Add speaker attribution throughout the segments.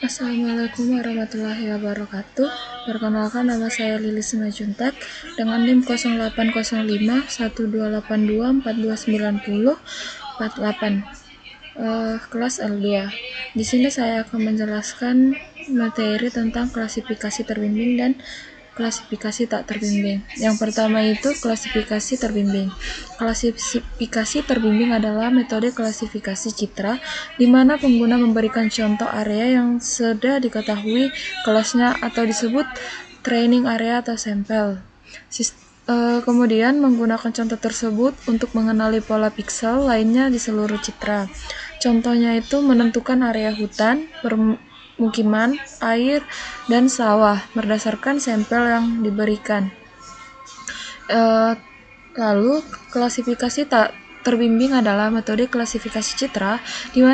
Speaker 1: Assalamualaikum warahmatullahi wabarakatuh. Perkenalkan, nama saya Lilis Simajuntak dengan NIM 08051282429048, kelas L2. Di sini saya akan menjelaskan materi tentang klasifikasi terbimbing dan klasifikasi tak terbimbing. Yang pertama itu klasifikasi terbimbing. Klasifikasi terbimbing adalah metode klasifikasi citra di mana pengguna memberikan contoh area yang sudah diketahui kelasnya atau disebut training area atau sampel. Kemudian menggunakan contoh tersebut untuk mengenali pola piksel lainnya di seluruh citra. Contohnya itu menentukan area hutan, permukiman, air, dan sawah berdasarkan sampel yang diberikan. Lalu klasifikasi tak terbimbing adalah metode klasifikasi citra di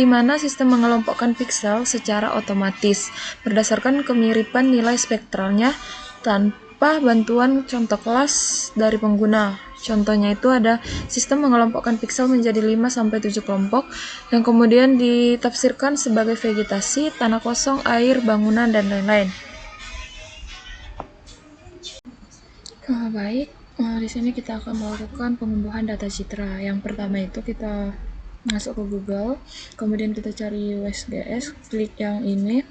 Speaker 1: mana sistem mengelompokkan piksel secara otomatis berdasarkan kemiripan nilai spektralnya tanpa bantuan contoh kelas dari pengguna. Contohnya itu ada sistem mengelompokkan piksel menjadi 5-7 kelompok yang kemudian ditafsirkan sebagai vegetasi, tanah kosong, air, bangunan, dan lain-lain. Baik, di sini kita akan melakukan pengunduhan data citra. Yang pertama itu kita masuk ke Google, kemudian kita cari USGS, klik yang ini.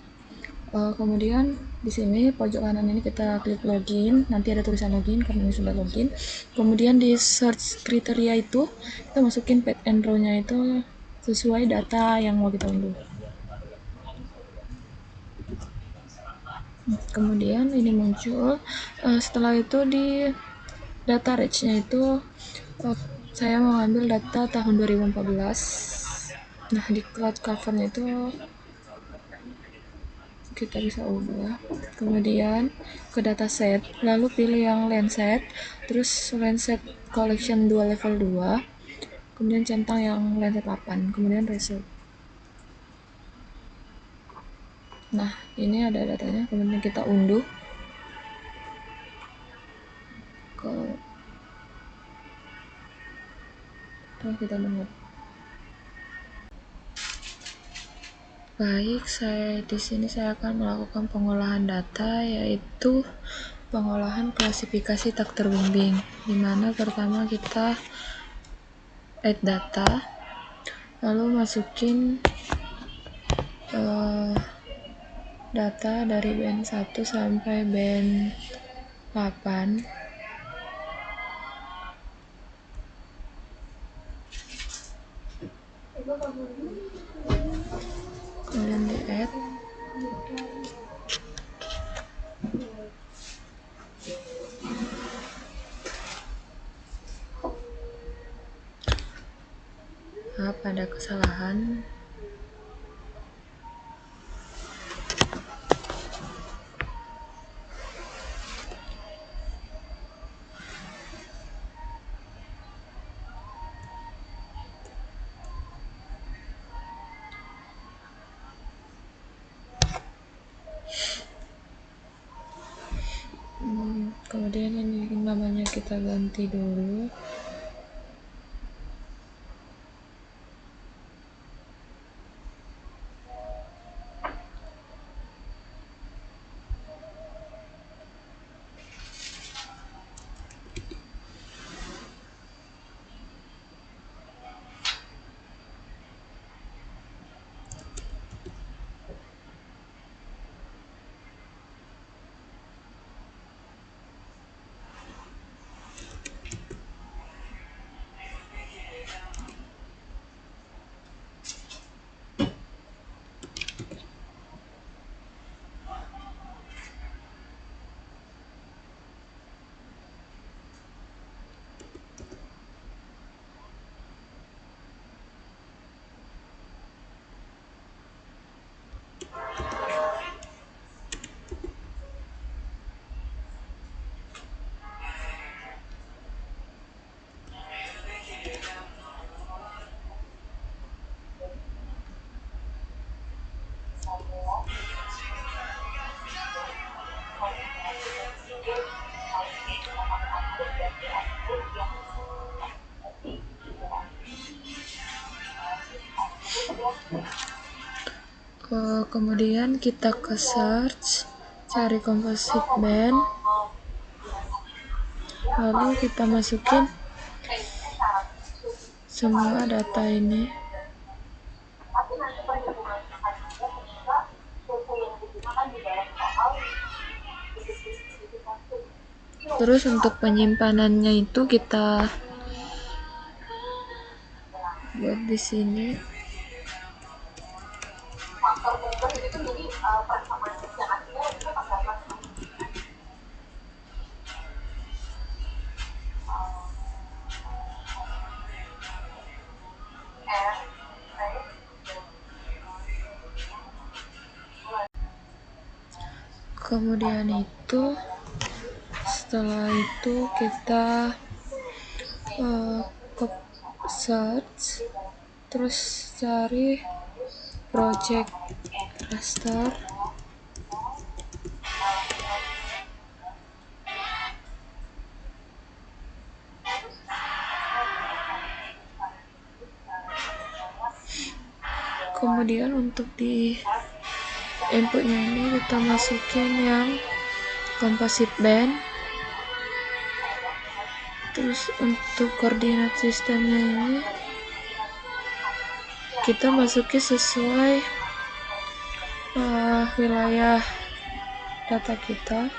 Speaker 1: Kemudian di sini pojok kanan ini kita klik login, nanti ada tulisan login karena ini sudah login. Kemudian di search kriteria itu kita masukin pad and row-nya itu sesuai data yang mau kita unduh. Kemudian ini muncul, setelah itu di data range-nya itu saya mau ambil data tahun 2014. Nah, di cloud cover-nya itu kita bisa ubah, kemudian ke dataset, lalu pilih yang Landsat, terus Landsat collection 2 level 2, kemudian centang yang Landsat 8, kemudian result. Nah, ini ada datanya, kemudian kita unduh kita dengar. Baik, di sini saya akan melakukan pengolahan data, yaitu pengolahan klasifikasi tak terbimbing, di mana pertama kita add data, lalu masukin data dari band 1 sampai band 8. Kemudian di add, ada kesalahan. Kemudian ini namanya kita ganti dulu. Kemudian kita ke search, cari composite band, lalu kita masukin semua data ini. Terus untuk penyimpanannya itu kita buat di sini. Kemudian itu setelah itu kita ke search, terus cari project raster, kemudian untuk di inputnya ini kita masukin yang composite band. Terus untuk koordinat sistemnya ini kita masukin sesuai wilayah data kita.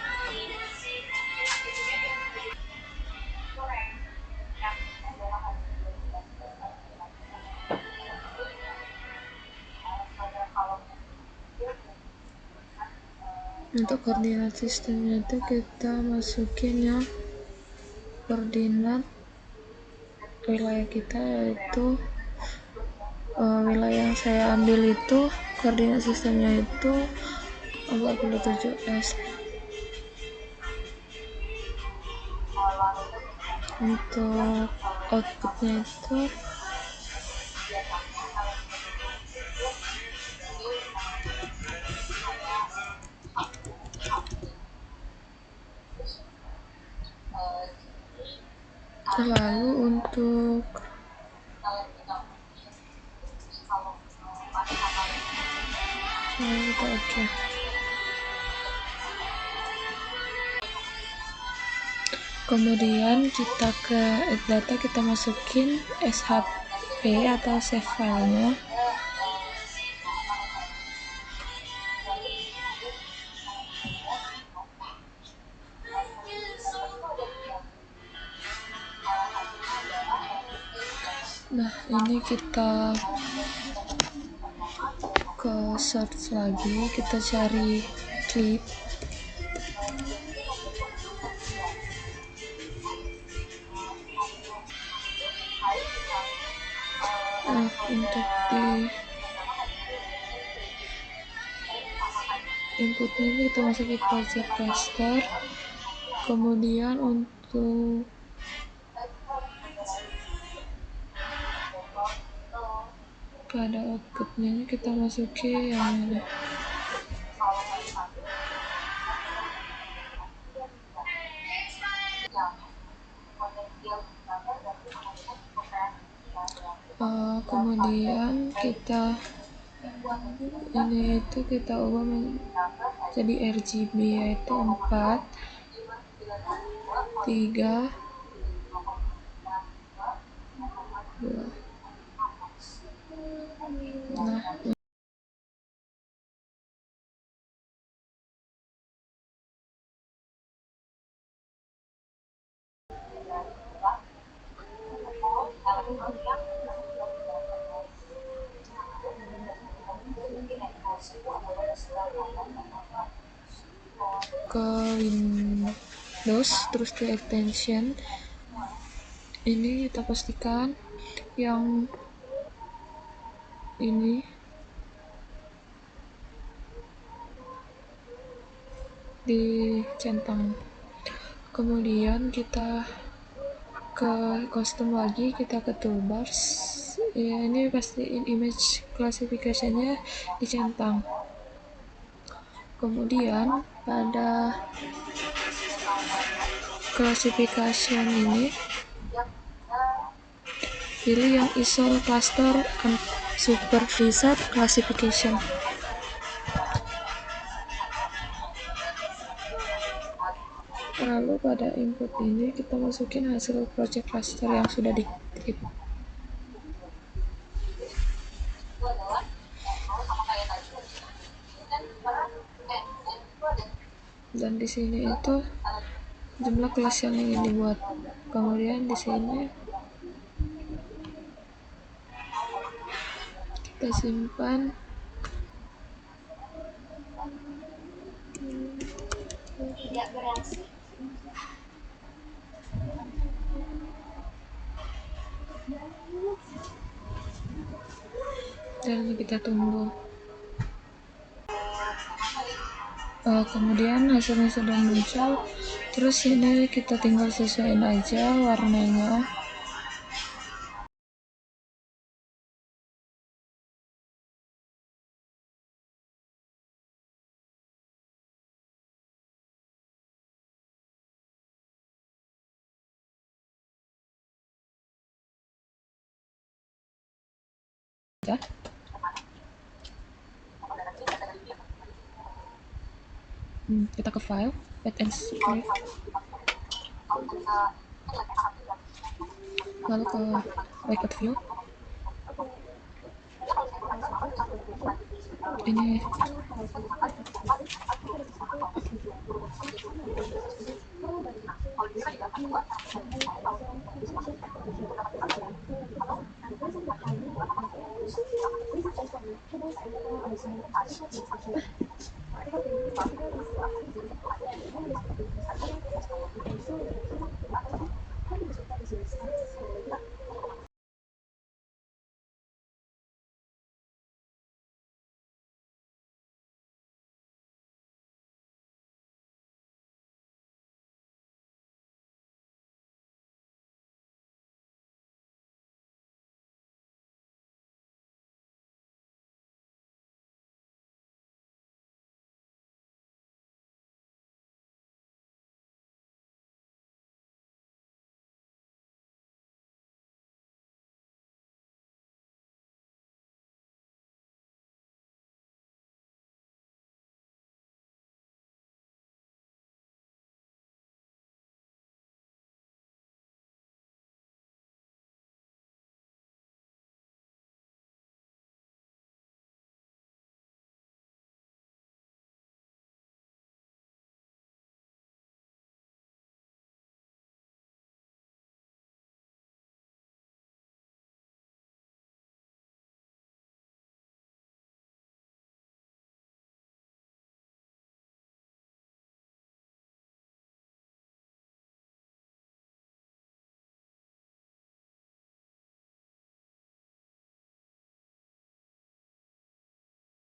Speaker 1: Untuk koordinat sistemnya itu kita masukin yang koordinat wilayah kita, yaitu wilayah yang saya ambil itu koordinat sistemnya itu 47S. Untuk outputnya itu lalu untuk oke. Kemudian kita ke data, kita masukin SHP atau save filenya. Nah, ini kita ke search lagi, kita cari clip. Untuk di inputnya ini kita masukin project raster. Kemudian untuk pada outputnya ini kita masukin yang ini. Kemudian kita ini itu kita ubah jadi RGB, yaitu 4, 3, 2. Nah, ke Windows, terus ke extension ini kita pastikan yang ini dicentang. Kemudian kita ke custom lagi, kita ke toolbars ya, ini pastiin image classification-nya dicentang. Kemudian pada classification ini pilih yang ISO cluster unsupervised classification. pada input ini kita masukin hasil project cluster yang sudah diketik. Dan di sini itu jumlah kelas yang ingin dibuat. Kemudian di sini kita simpan. Tidak berhasil. Dan kita tunggu. Kemudian hasilnya sudah muncul. Terus ini kita tinggal sesuaiin aja warnanya. Ya. Kita ke file, add and save. Lalu ke layout view. Ini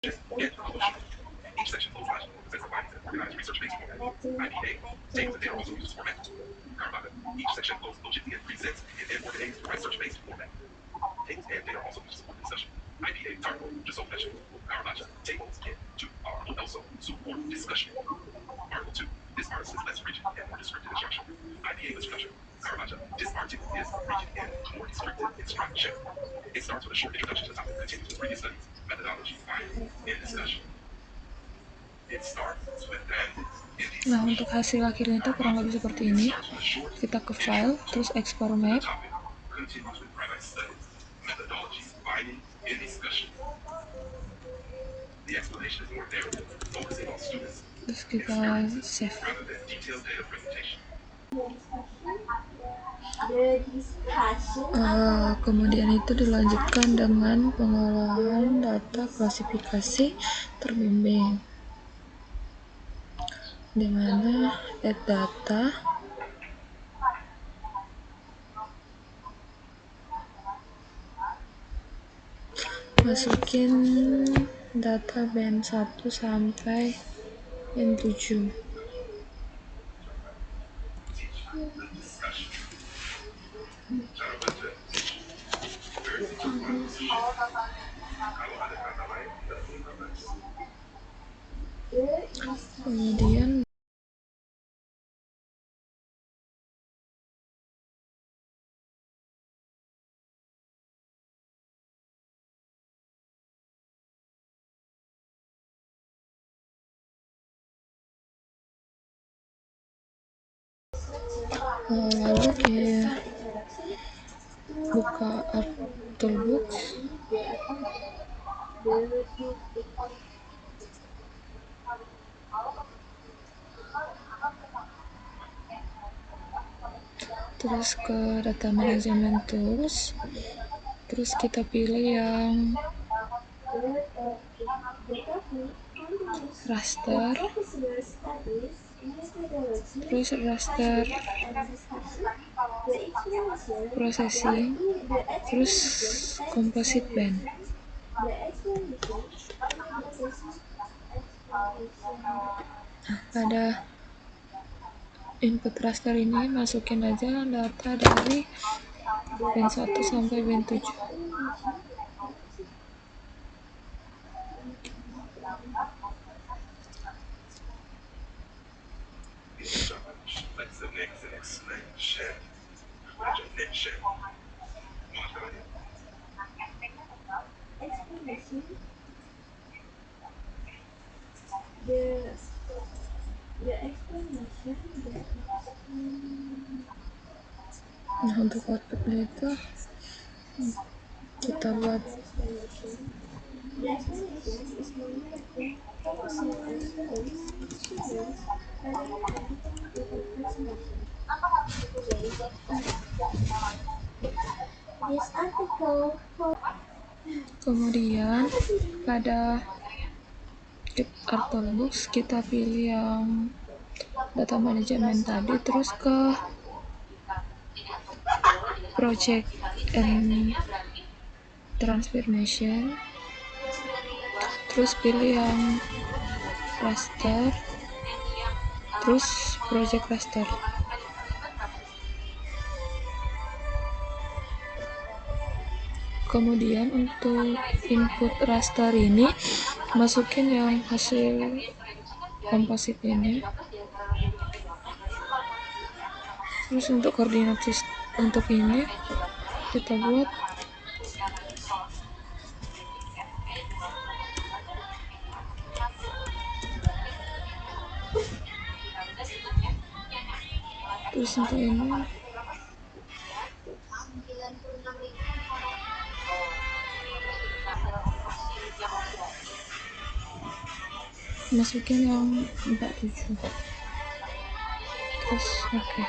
Speaker 2: Each section flows logic, sets the bindings and organized research-based format. IPA, tables and data also uses format. Caramaga, each section flows logically and presets in organized research-based format. Tables and data also use support discussion. IPA, Targo, just old fashioned. Caramaga, tables and to are also support discussion. Article 2, this article is less rigid and more descriptive instruction. IPA instruction. Caramaga, this article is rigid and more descriptive instruction. It starts with a short introduction to the topic, continues with previous studies, methodology, findings, and discussion.
Speaker 1: Nah, untuk hasil akhirnya itu kurang lebih seperti ini. Kita ke file, terus export map. Terus kita save. Kemudian itu dilanjutkan dengan pengolahan data klasifikasi terbimbing, di mana add data, masukin data band 1 sampai band 7. Kemudian Lalu buka art toolbox, terus ke data management tools, terus kita pilih yang raster, terus raster processing, terus composite band. Pada input raster ini masukin aja data dari band 1 sampai band 7.
Speaker 2: Let's the next explanation. Imagination.
Speaker 1: Nah, untuk outputnya itu kita buat kemudian pada art toolbox kita pilih yang data management tadi, terus ke project and transformation, terus pilih yang raster, terus project raster. Kemudian untuk input raster ini masukin yang hasil komposit ini. Terus untuk koordinat untuk ini kita buat terus untuk ini masukin yang 47. Terus oke.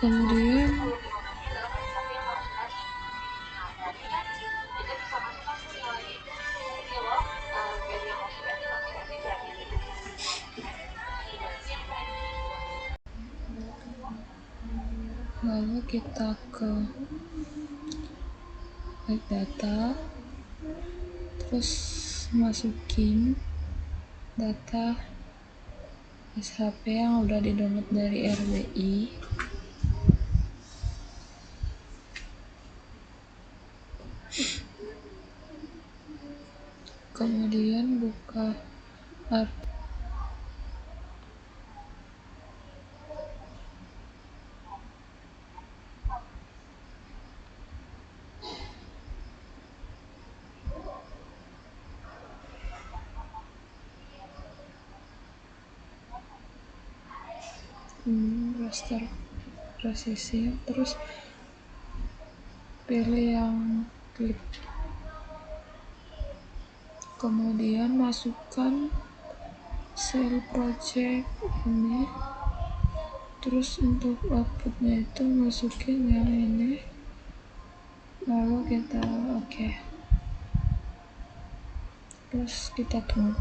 Speaker 1: Kemudian lalu kita ke Baik data, terus masukin data SHP yang udah di-download dari RBI. Kemudian buka art raster processing, terus pilih yang clip, kemudian masukkan sel project ini, terus untuk outputnya itu masukin yang ini, lalu kita oke. Terus kita tunggu.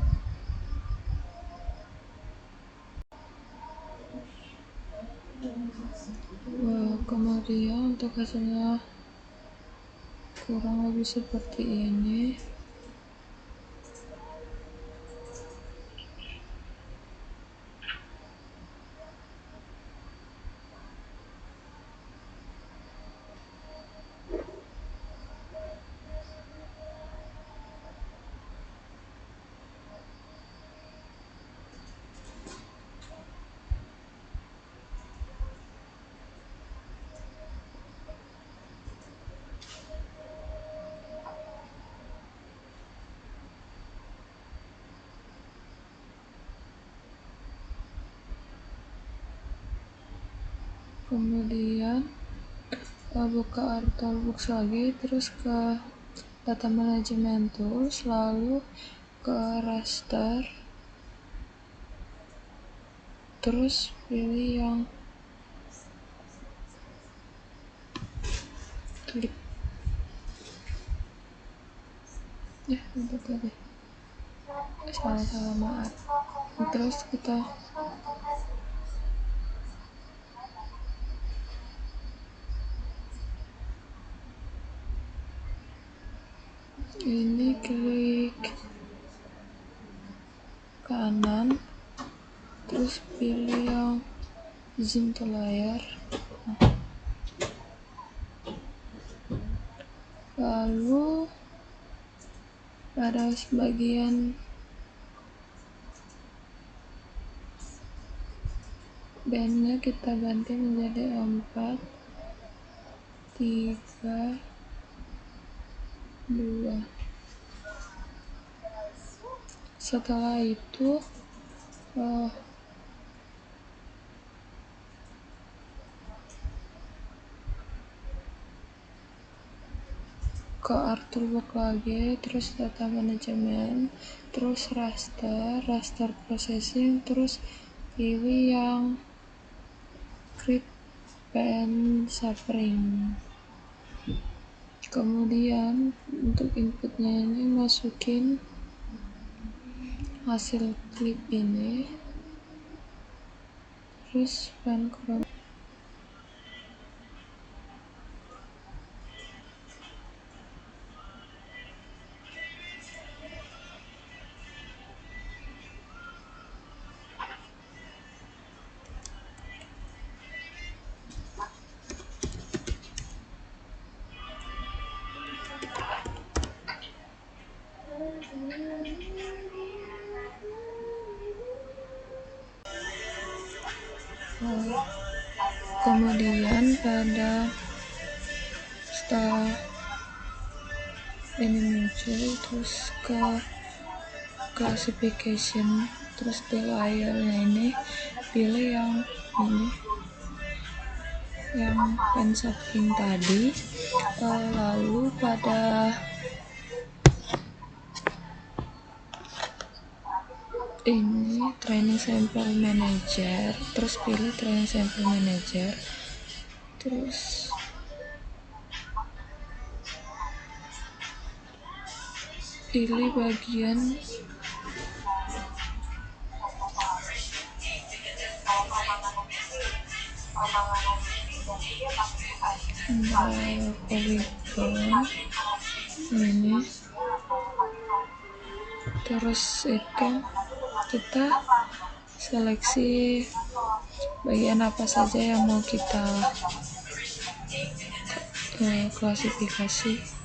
Speaker 1: Kemudian untuk hasilnya kurang lebih seperti ini. kemudian buka AutoBooks lagi, terus ke data management tools, lalu ke raster, terus pilih yang klik itu tadi salah maaf. Terus kita ini klik kanan, terus pilih yang zoom to layar, lalu pada sebagian bandnya kita ganti menjadi 4, 3, 2. Setelah itu ke AutoBooks lagi, terus data management, terus raster processing, terus pilih yang create pen suffering. Kemudian untuk inputnya ini masukin hasil klip ini, terus pen chrono. Kemudian setelah ini muncul, terus ke classification, terus di layarnya ini pilih yang ini, yang pen suffering tadi, lalu pada ini training sample manager, terus pilih training sample manager, terus pilih bagian polygon ini, terus itu kita seleksi bagian apa saja yang mau kita klasifikasi.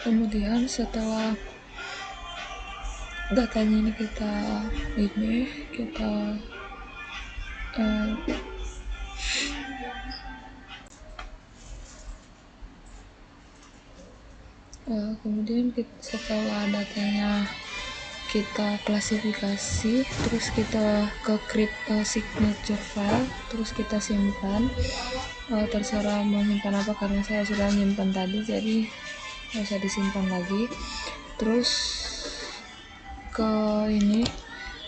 Speaker 1: Kemudian setelah datanya ini kita kemudian setelah datanya kita klasifikasi, terus kita ke create signature file, terus kita simpan. Terserah mau simpan apa, karena saya sudah nyimpan tadi jadi nggak usah disimpan lagi. Terus ke ini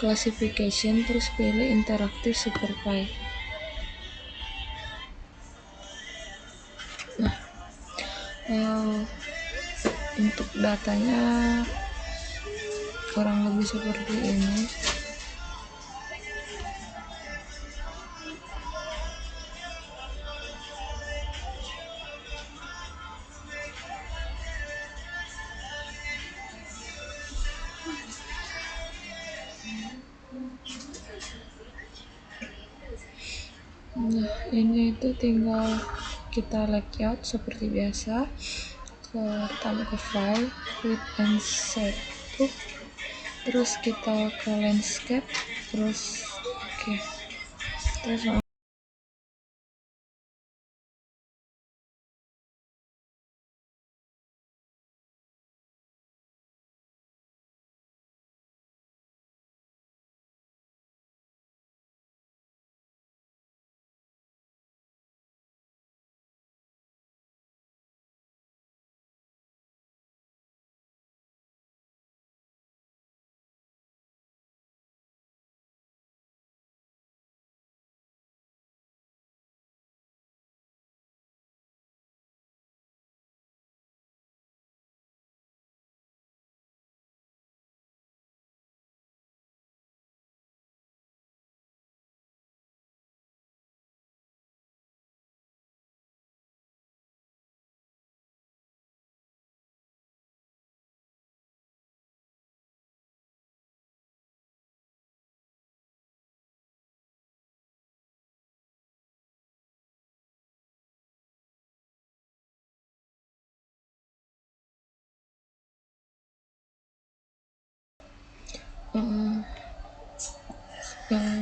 Speaker 1: classification, terus pilih interactive superfile. Nah, Untuk datanya kurang lebih seperti ini. Nah, ini itu tinggal kita layout seperti biasa, ke file, create and set book, terus kita ke landscape, terus terus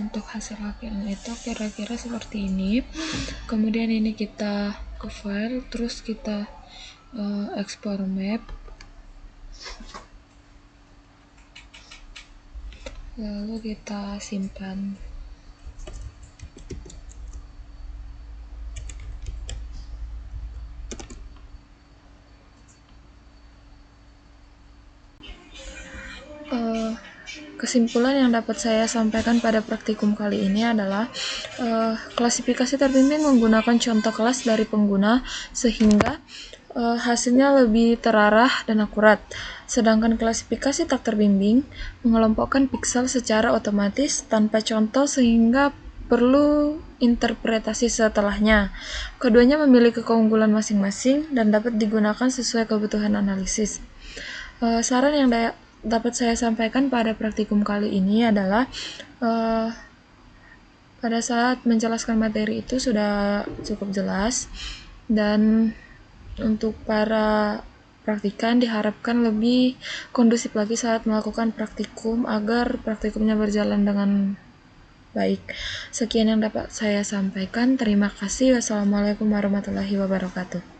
Speaker 1: untuk hasil akhirnya itu kira-kira seperti ini. Kemudian ini kita ke file, terus kita export map, lalu kita simpan. Kesimpulan yang dapat saya sampaikan pada praktikum kali ini adalah klasifikasi terbimbing menggunakan contoh kelas dari pengguna sehingga hasilnya lebih terarah dan akurat. Sedangkan klasifikasi tak terbimbing mengelompokkan piksel secara otomatis tanpa contoh sehingga perlu interpretasi setelahnya. Keduanya memiliki keunggulan masing-masing dan dapat digunakan sesuai kebutuhan analisis. Saran yang dapat saya sampaikan pada praktikum kali ini adalah pada saat menjelaskan materi itu sudah cukup jelas, dan untuk para praktikan diharapkan lebih kondusif lagi saat melakukan praktikum agar praktikumnya berjalan dengan baik. Sekian yang dapat saya sampaikan. Terima kasih. Wassalamualaikum warahmatullahi wabarakatuh.